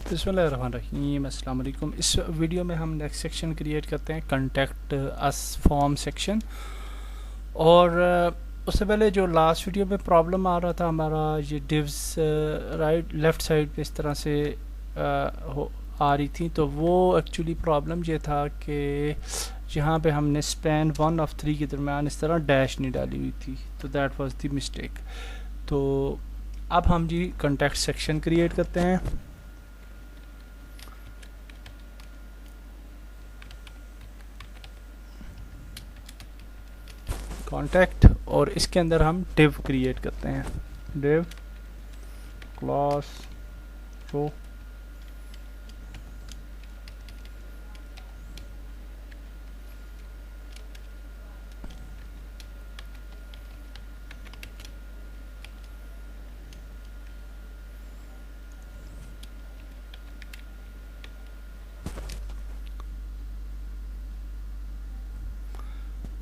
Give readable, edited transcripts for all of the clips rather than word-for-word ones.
बिस्मिल्लाहिर्रहमानिर्रहीम अस्सलाम वालेकुम। इस वीडियो में हम नेक्स्ट सेक्शन क्रिएट करते हैं कॉन्टैक्ट अस फॉर्म सेक्शन। और उससे पहले जो लास्ट वीडियो में प्रॉब्लम आ रहा था हमारा ये डिव्स राइट लेफ़्ट साइड पे इस तरह से आ रही थी, तो वो एक्चुअली प्रॉब्लम ये था कि यहाँ पे हमने स्पैन 1 और 3 के दरमियान इस तरह डैश नहीं डाली हुई थी, तो दैट वाज द मिस्टेक। तो अब हम जी कॉन्टैक्ट सेक्शन क्रिएट करते हैं। कॉन्टैक्ट और इसके अंदर हम डिव क्रिएट करते हैं, div class row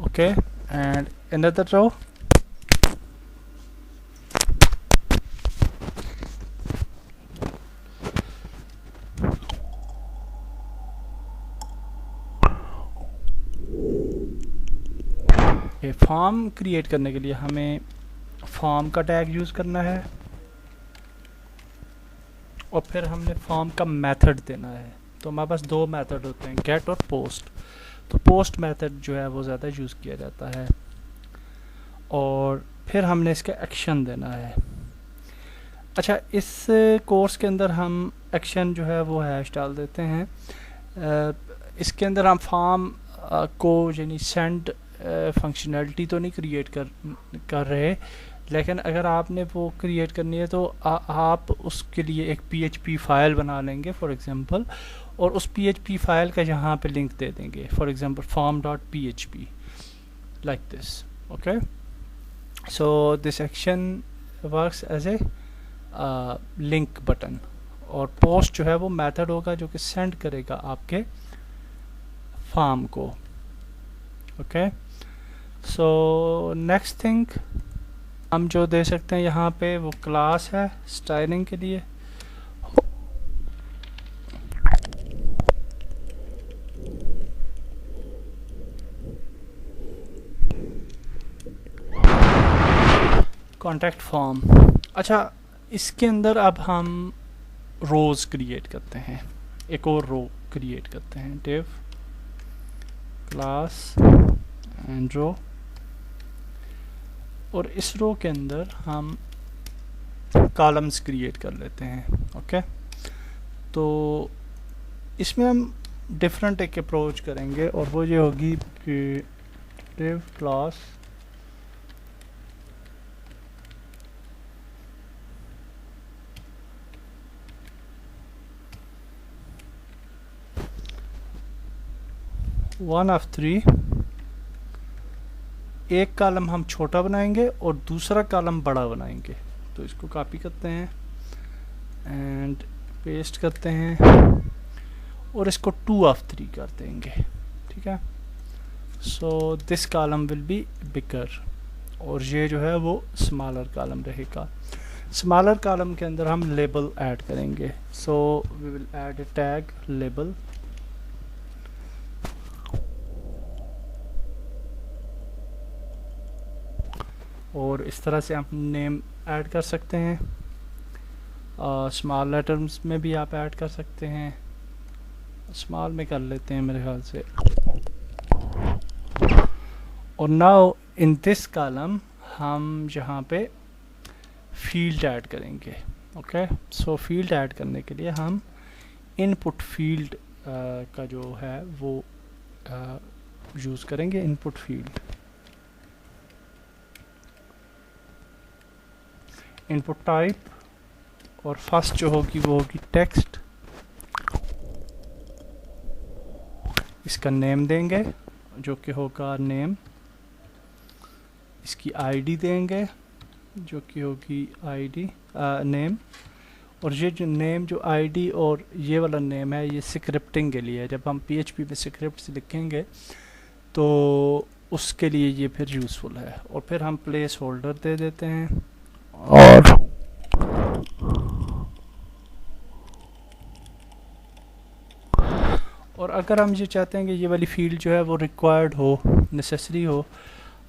okay, and another row form create करने के लिए हमें फॉर्म का टैग यूज़ करना है और फिर हमने फॉर्म का मेथड देना है। तो हमारे पास दो मेथड होते हैं, गेट और पोस्ट। तो पोस्ट मेथड जो है वो ज़्यादा यूज़ किया जाता है और फिर हमने इसका एक्शन देना है। अच्छा, इस कोर्स के अंदर हम एक्शन जो है वो हैश डाल देते हैं। इसके अंदर हम फॉर्म को यानी सेंड फंक्शनैलिटी तो नहीं क्रिएट कर रहे, लेकिन अगर आपने वो क्रिएट करनी है तो आप उसके लिए एक PHP फाइल बना लेंगे फॉर एग्जांपल, और उस PHP फाइल का यहाँ पे लिंक दे देंगे, for example form.php like this. Okay, so this action works as a link button, और पोस्ट जो है वो मेथड होगा जो कि सेंड करेगा आपके फॉर्म को। ओके, सो नेक्स्ट थिंग हम जो दे सकते हैं यहाँ पे वो क्लास है स्टाइलिंग के लिए। Contact form. अच्छा, इसके अंदर अब हम रोज़ क्रिएट करते हैं, एक और रो क्रिएट करते हैं, डिव क्लास एंड रो, और इस रो के अंदर हम कॉलम्स क्रिएट कर लेते हैं। ओके, तो इसमें हम डिफरेंट एक अप्रोच करेंगे और वो ये होगी कि डिव क्लास वन ऑफ 3, एक कॉलम हम छोटा बनाएंगे और दूसरा कॉलम बड़ा बनाएंगे। तो इसको कॉपी करते हैं एंड पेस्ट करते हैं और इसको 2 ऑफ 3 कर देंगे। ठीक है, so this column will be bigger, और ये जो है वो स्मॉलर कॉलम रहेगा। स्मॉलर कॉलम के अंदर हम लेबल ऐड करेंगे, so we will add a tag label, और इस तरह से आप नेम ऐड कर सकते हैं। स्मॉल लेटर्स में भी आप ऐड कर सकते हैं, स्मॉल में कर लेते हैं मेरे ख्याल से। और नाउ इन दिस कॉलम हम यहाँ पे फील्ड ऐड करेंगे। ओके, सो फील्ड ऐड करने के लिए हम इनपुट फील्ड का जो है वो यूज़ करेंगे, इनपुट फील्ड। इनपुट टाइप और फर्स्ट जो होगी वो होगी टेक्स्ट, इसका नेम देंगे जो कि होगा नेम, इसकी आईडी देंगे जो कि होगी आईडी नेम, और ये जो नेम जो आईडी और ये वाला नेम है ये स्क्रिप्टिंग के लिए है। जब हम PHP पे स्क्रिप्ट लिखेंगे तो उसके लिए ये फिर यूज़फुल है। और फिर हम प्लेस होल्डर दे देते हैं और और अगर हम ये चाहते हैं कि ये वाली फील्ड जो है वो रिक्वायर्ड हो, नेसेसरी हो,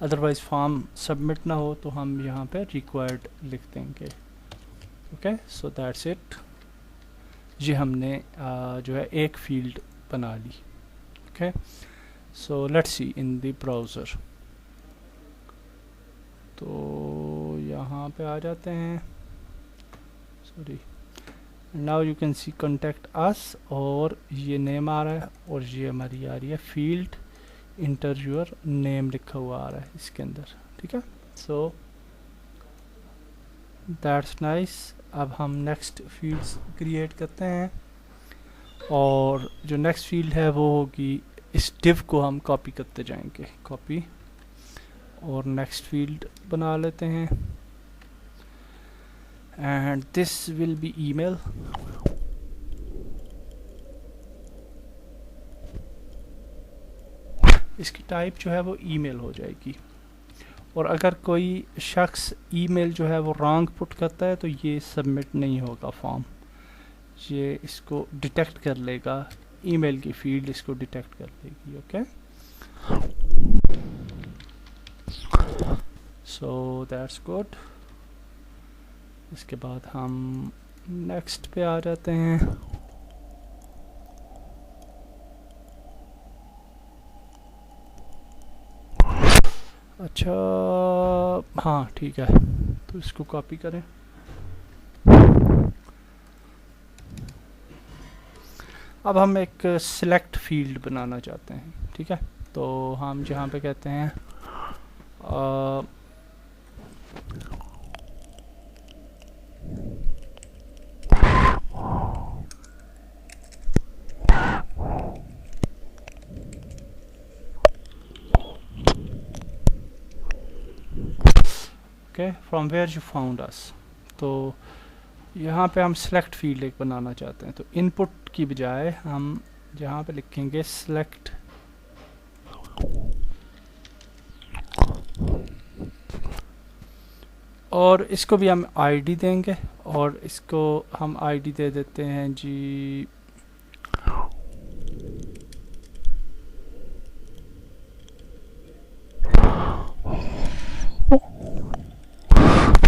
अदरवाइज़ फॉर्म सबमिट ना हो, तो हम यहाँ पे रिक्वायर्ड लिख देंगे। Okay, so that's it. ये हमने जो है एक फील्ड बना ली। Okay, so let's see in the browser. तो यहाँ पे आ जाते हैं, sorry, now you can see contact us, और ये नेम आ रहा है और ये हमारी आ रही है फील्ड, इंटर योर नेम लिखा हुआ आ रहा है इसके अंदर। ठीक है, सो दैट्स नाइस। अब हम नेक्स्ट फील्ड्स क्रिएट करते हैं, और जो नेक्स्ट फील्ड है वो होगी, इस डिव को हम कॉपी करते जाएंगे, कॉपी, और नेक्स्ट फील्ड बना लेते हैं, and this will be email. इसकी टाइप जो है वो ईमेल हो जाएगी, और अगर कोई शख्स ईमेल जो है वो रॉन्ग पुट करता है तो ये सबमिट नहीं होगा फॉर्म, ये इसको डिटेक्ट कर लेगा, ईमेल की फील्ड इसको डिटेक्ट कर लेगी। Okay, so that's good. इसके बाद हम नेक्स्ट पे आ जाते हैं। अच्छा, हाँ ठीक है, तो इसको कॉपी करें। अब हम एक सिलेक्ट फील्ड बनाना चाहते हैं। ठीक है, तो हम जहाँ पे कहते हैं okay, from where you found us, तो यहाँ पे हम सिलेक्ट फील्ड एक बनाना चाहते हैं। तो इनपुट की बजाय हम यहाँ पे लिखेंगे सिलेक्ट, और इसको भी हम आईडी देंगे, और इसको हम आईडी दे देते हैं जी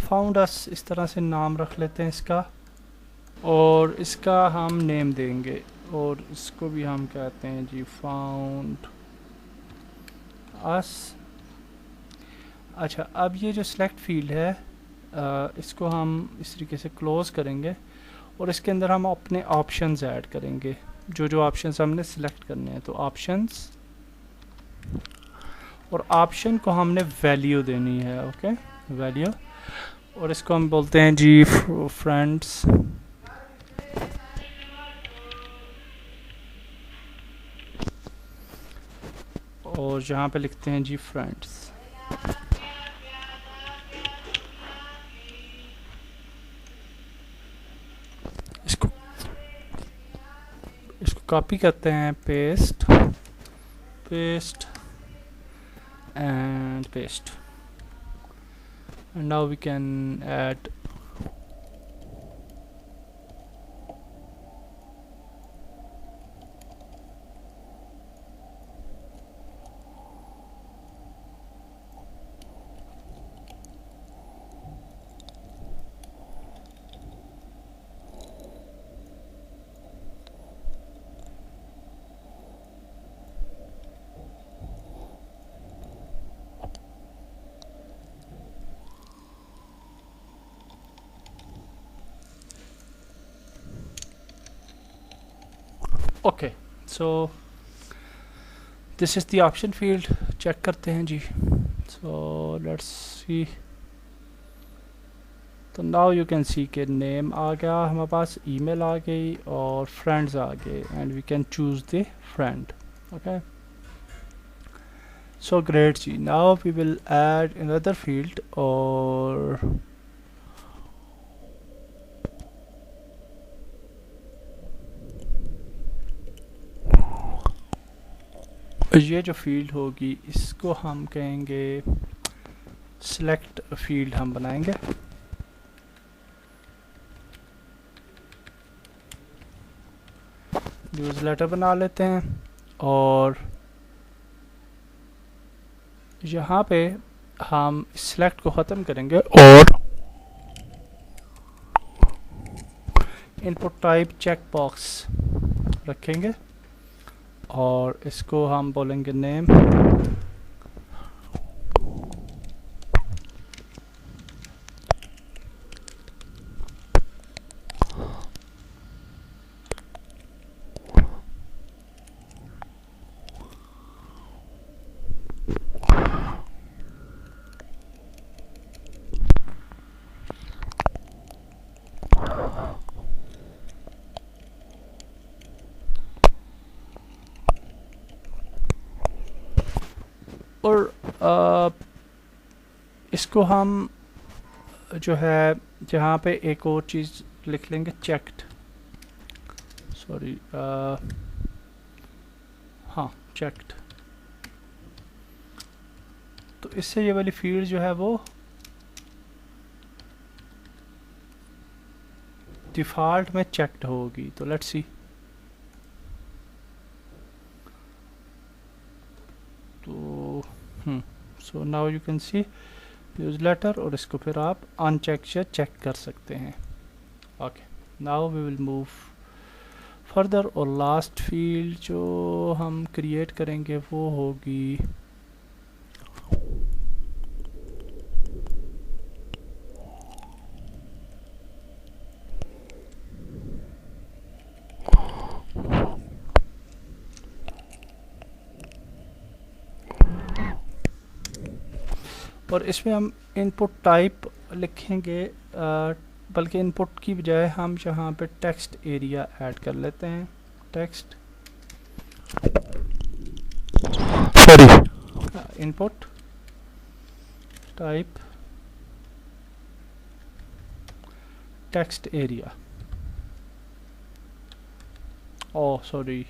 फाउंड अस, इस तरह से नाम रख लेते हैं इसका, और इसका हम नेम देंगे, और इसको भी हम कहते हैं जी फाउंड अस। अच्छा, अब ये जो सिलेक्ट फील्ड है इसको हम इस तरीके से क्लोज करेंगे, और इसके अंदर हम अपने ऑप्शंस ऐड करेंगे, जो जो ऑप्शंस हमने सिलेक्ट करने हैं। तो ऑप्शंस, और ऑप्शन को हमने वैल्यू देनी है। ओके, वैल्यू, और इसको हम बोलते हैं जी फ्रेंड्स, और यहाँ पे लिखते हैं जी फ्रेंड्स। इसको कॉपी करते हैं, paste, paste and paste, and now we can add okay, so this is the option field. Check करते हैं जी, सो लेट्स सी। तो नाउ यू कैन सी के नेम आ गया हमारे पास, ईमेल आ गई, और फ्रेंड्स आ गए, and we can choose the friend. Okay, so great जी। Now we will add another field, और ये जो फील्ड होगी इसको हम कहेंगे सिलेक्ट फील्ड हम बनाएंगे। न्यूज़लेटर बना लेते हैं और यहाँ पे हम सिलेक्ट को ख़त्म करेंगे और इनपुट टाइप चेक बॉक्स रखेंगे और इसको हम बोलेंगे नेम। और इसको हम जो है जहाँ पे एक और चीज़ लिख लेंगे चेक्ड, सॉरी हाँ चेक्ड। तो इससे ये वाली फील्ड जो है वो डिफ़ॉल्ट में चेक्ड होगी। तो लेट्स सी। तो so now you can C newsletter और इसको फिर आप अनचेक से चेक कर सकते हैं। Okay, now we will move further और लास्ट फील्ड जो हम क्रिएट करेंगे वो होगी और इसमें हम इनपुट टाइप लिखेंगे, बल्कि इनपुट की बजाय हम यहाँ पे टेक्स्ट एरिया ऐड कर लेते हैं। Text sorry input type text area. Oh sorry,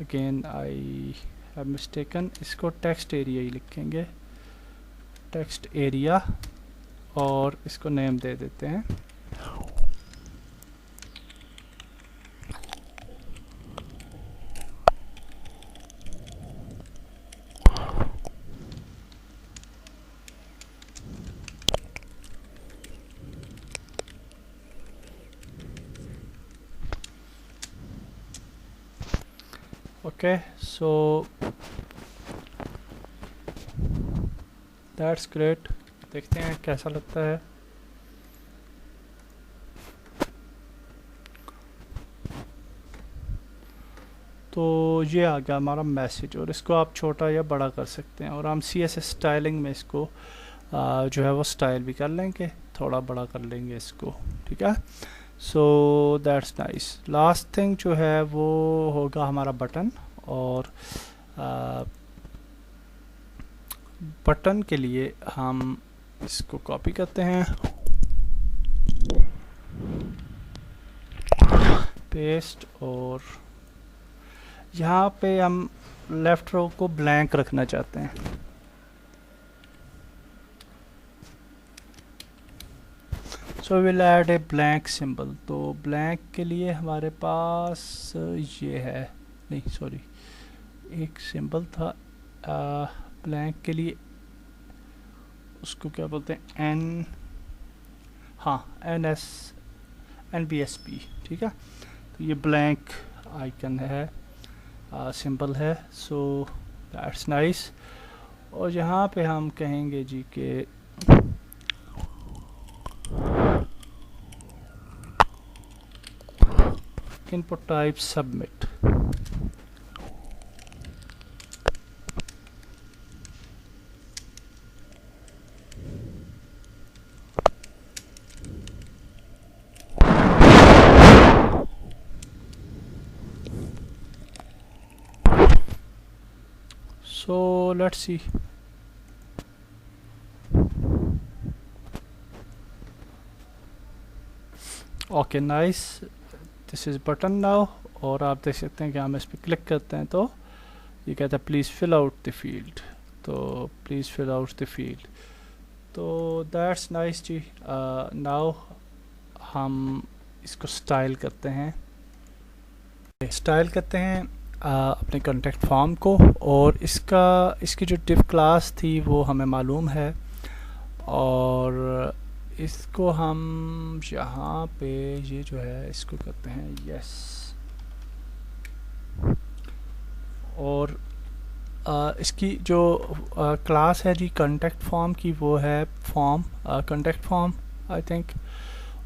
again I have mistaken, इसको टेक्स्ट एरिया ही लिखेंगे, टेक्स्ट एरिया, और इसको नेम दे देते हैं ओके। सो दैट्स ग्रेट, देखते हैं कैसा लगता है। तो ये आ गया हमारा मैसेज और इसको आप छोटा या बड़ा कर सकते हैं और हम CSS स्टाइलिंग में इसको जो है वो स्टाइल भी कर लेंगे, थोड़ा बड़ा कर लेंगे इसको, ठीक है। So that's nice. Last thing जो है वो होगा हमारा बटन, और बटन के लिए हम इसको कॉपी करते हैं, पेस्ट, और यहाँ पे हम लेफ्ट रो को ब्लैंक रखना चाहते हैं। So will add a blank symbol. तो ब्लैंक के लिए हमारे पास ये है, नहीं सॉरी एक सिंबल था ब्लैंक के लिए, उसको क्या बोलते हैं, एन, हाँ NBSP, ठीक है। तो ये ब्लैंक आइकन है, सिंबल है। So that's nice. और यहाँ पे हम कहेंगे जी के input type submit. So let's see. Okay nice, this is button now. और आप देख सकते हैं कि हम इस पर क्लिक करते हैं तो ये कहता है please fill out the field. तो please fill out the field. तो दैट्स नाइस जी। नाउ हम इसको स्टाइल करते हैं। स्टाइल करते हैं अपने कॉन्टेक्ट फॉर्म को, और इसकी जो div क्लास थी वो हमें मालूम है, और इसको हम यहाँ पे ये जो है इसको करते हैं यस, और इसकी जो क्लास है जी कॉन्टेक्ट फॉर्म की वो है form contact form I think,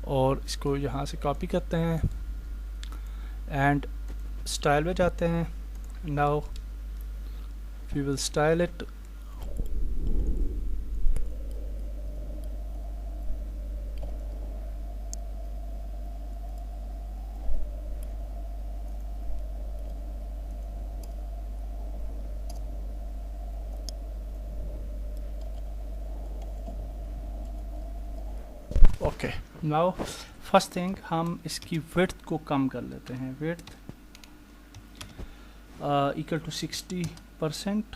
और इसको यहाँ से कॉपी करते हैं एंड स्टाइल में जाते हैं. Now we will style it. Okay, now first thing हम इसकी विड्थ को कम कर लेते हैं. विड्थ इक्वल टू 60%,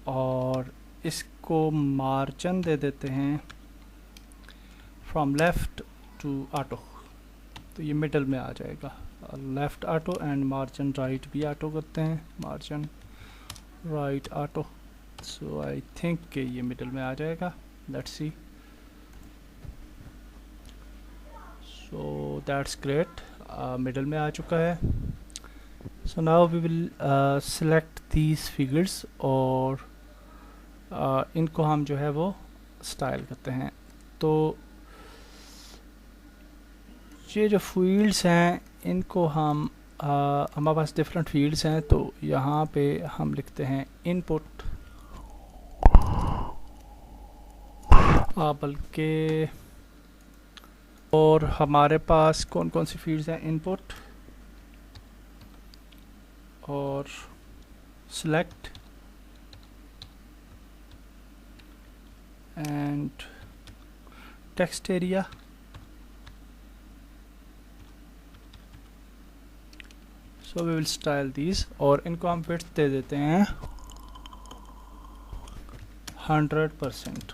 और इसको मार्जिन दे देते हैं फ्रॉम लेफ़्ट टू ऑटो, तो ये मिडल में आ जाएगा. Left auto and margin right भी ऑटो करते हैं, margin right auto. So I think कि ये मिडल में आ जाएगा. Let's see. So that's great, middle में आ चुका है. So now we will select these figures, और इनको हम जो है वो स्टाइल करते हैं. तो ये जो फील्ड्स हैं इनको हम हमारे पास डिफरेंट फील्ड्स हैं, तो यहाँ पे हम लिखते हैं इनपुट, बल्कि, और हमारे पास कौन कौन सी फील्ड्स हैं, इनपुट और select and text area. So we will style these, और इनको हम विड्थ दे देते हैं 100%.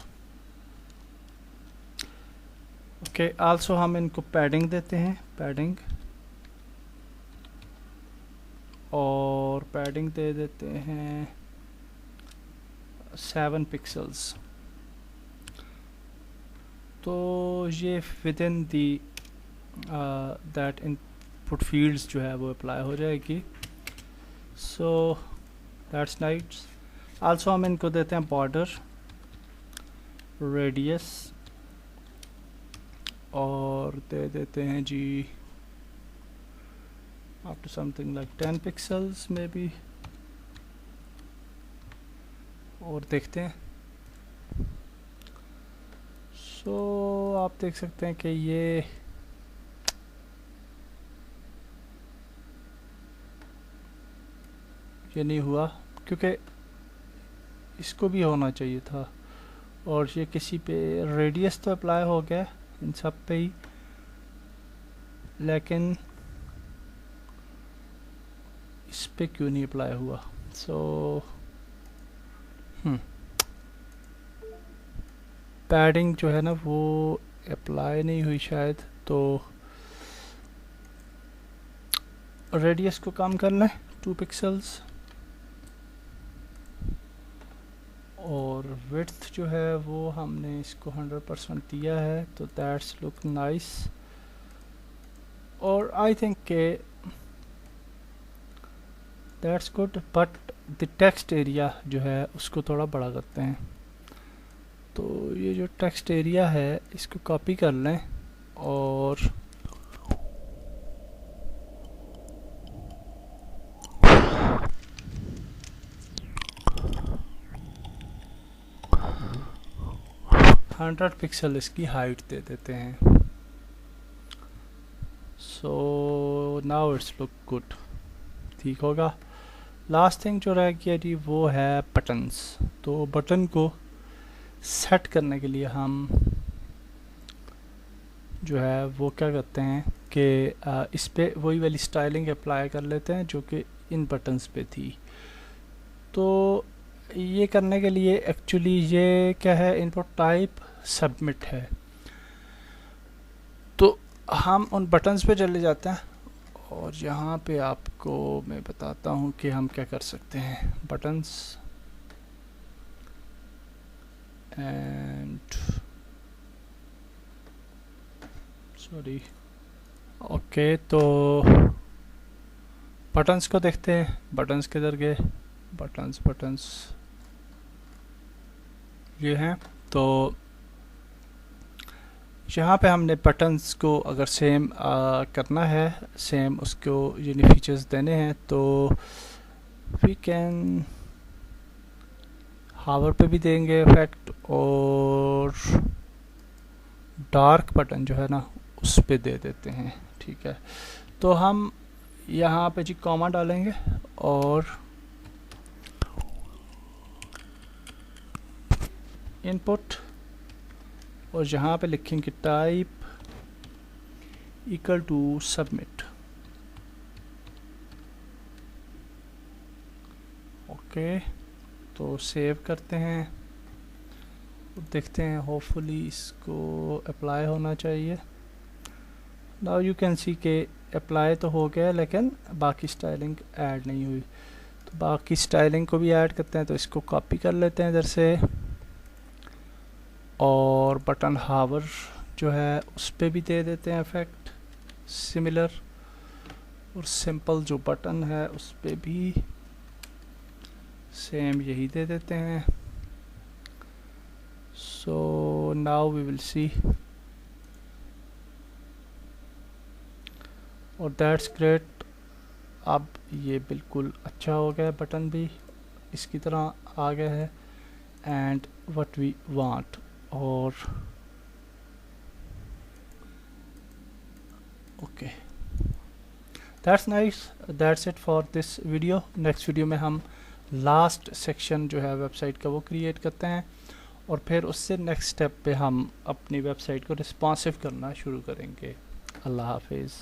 ओके, आल्सो हम इनको पैडिंग देते हैं, पैडिंग, और पैडिंग दे देते हैं 7 पिक्सल्स. तो ये with in the that input fields जो है वो अप्लाई हो जाएगी. So that's nice. आल्सो हम इनको देते हैं बॉर्डर, रेडियस, और दे देते हैं जी up to something like 10 pixels maybe, और देखते हैं. सो आप देख सकते हैं कि ये नहीं हुआ, क्योंकि इसको भी होना चाहिए था, और ये किसी पे रेडियस तो अप्लाई हो गया इन सब पे ही, लेकिन इस पे क्यों नहीं अप्लाई हुआ. सो पैडिंग जो है ना वो अप्लाई नहीं हुई शायद, तो रेडियस को कम कर लें 2 पिक्सल्स, और विड्थ जो है वो हमने इसको 100% दिया है, तो दैट्स लुक नाइस. और आई थिंक के that's good, but the text area जो है उसको थोड़ा बड़ा करते हैं. तो ये जो टेक्स्ट एरिया है इसको कॉपी कर लें, और हंड्रेड पिक्सल इसकी हाइट दे देते हैं. So now it's look good, ठीक होगा. लास्ट थिंग जो रह गया जी वो है बटन्स. तो बटन को सेट करने के लिए हम जो है वो क्या करते हैं कि इस पे वही वाली स्टाइलिंग अप्लाई कर लेते हैं जो कि इन बटन्स पे थी. तो ये करने के लिए एक्चुअली ये क्या है, इनपुट टाइप सबमिट है. तो हम उन बटन्स पे चले जाते हैं और यहाँ पे आपको मैं बताता हूँ कि हम क्या कर सकते हैं। बटन्स एंड सॉरी ओके, तो बटन्स को देखते हैं। बटन्स किधर गए? बटन्स ये हैं। तो यहाँ पे हमने बटन्स को अगर सेम करना है, सेम उसको यूनिक फीचर्स देने हैं, तो वी कैन हावर पे भी देंगे इफेक्ट, और डार्क बटन जो है ना उस पे दे देते हैं। ठीक है, तो हम यहाँ पे जी कॉमा डालेंगे और इनपुट, और यहाँ पे लिखेंगे type equal to submit. Okay, तो सेव करते हैं, देखते हैं, होपफुली इसको अप्लाई होना चाहिए। नाउ यू कैन सी के अप्लाई तो हो गया, लेकिन बाकी स्टाइलिंग ऐड नहीं हुई। तो बाकी स्टाइलिंग को भी ऐड करते हैं, तो इसको कॉपी कर लेते हैं इधर से, और बटन हावर जो है उस पर भी दे देते हैं इफेक्ट सिमिलर, और सिंपल जो बटन है उस पर भी सेम यही दे देते हैं। So now we will see, और दैट्स ग्रेट। अब ये बिल्कुल अच्छा हो गया, बटन भी इसकी तरह आ गया है एंड व्हाट वी वांट। और okay, that's nice, that's it for this video. Next video में हम लास्ट सेक्शन जो है वेबसाइट का वो क्रिएट करते हैं, और फिर उससे नेक्स्ट स्टेप पे हम अपनी वेबसाइट को रिस्पॉन्सिव करना शुरू करेंगे। अल्लाह हाफिज़।